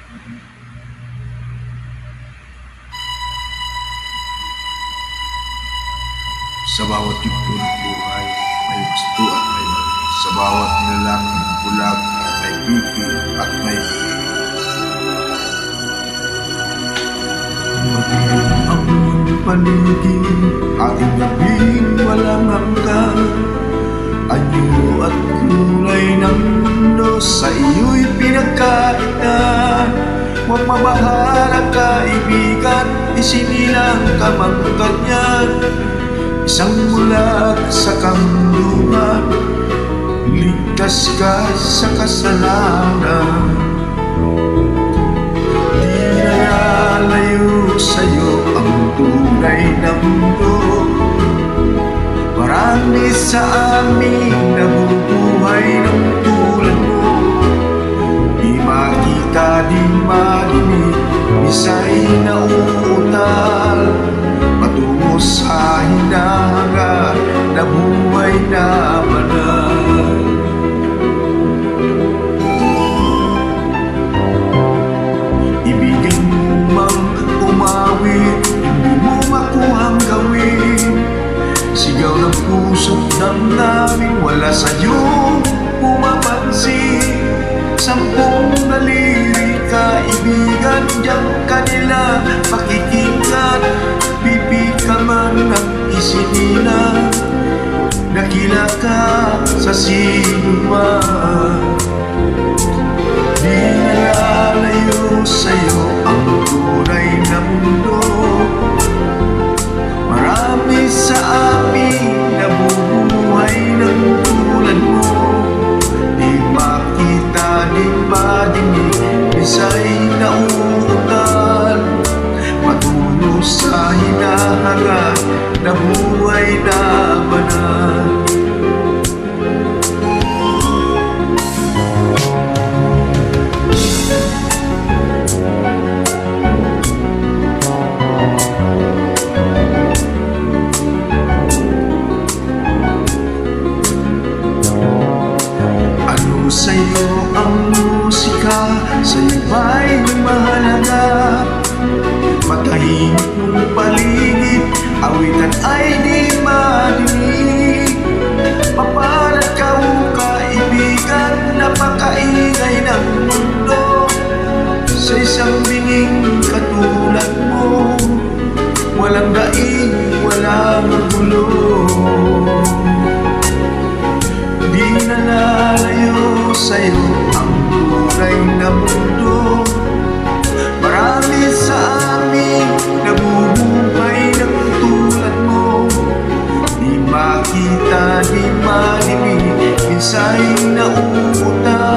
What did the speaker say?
Sa bawat yugto ng buhay, may gusto at may mali. Sa bawat nilalang bulag, may pipi at may pipi. Madilim ang paligid, ating gabing walang hanggan. Anyo at kulay ng mundo, sa iyo'y pinagkaitan. Huwag mabahala kaibigan, isinilang ka mang ganyan. Isang bulag sa kamuluhan, ligtas ka sa kasalanan. Di nalalayo sa'yo ang tunay na mundo. Marami sa amin nabubuhay ng tulad mo. Di makita, di madinig, isa'y nauutal patungo sa hinahangat na buhay na banal. Ibigin mo mang umawit, hindi mo makuhang gawin. Sigaw ng puso't damdamin, wala sa'yo pumapansin. Sampung daliri kaibigan, diyan kanila pakikinggan. Pipi ka man ang isinila, dakila ka sa sinuman. Di nalalayo sa'yo ang tunay na mundo. Marami sa amin nabubuhay ng tulad mo. Di makita, di madinig, isa'y nauutal patungo sa hinahangat na buhay na banal. Sa'yo ang musika, sa'yo ba'y mahalaga? Matahimik mong paligid, awitan ay di madinig. Papalat ka o kaibigan, napakaingay ng mundo. Sa isang binging katulad mo, walang daing, walang gulo. Di nalalayo sa'yo ang tunay na mundo. Marami sa amin nabubuhay ng tulad mo. Di makita, di madinig, minsa'y nauutal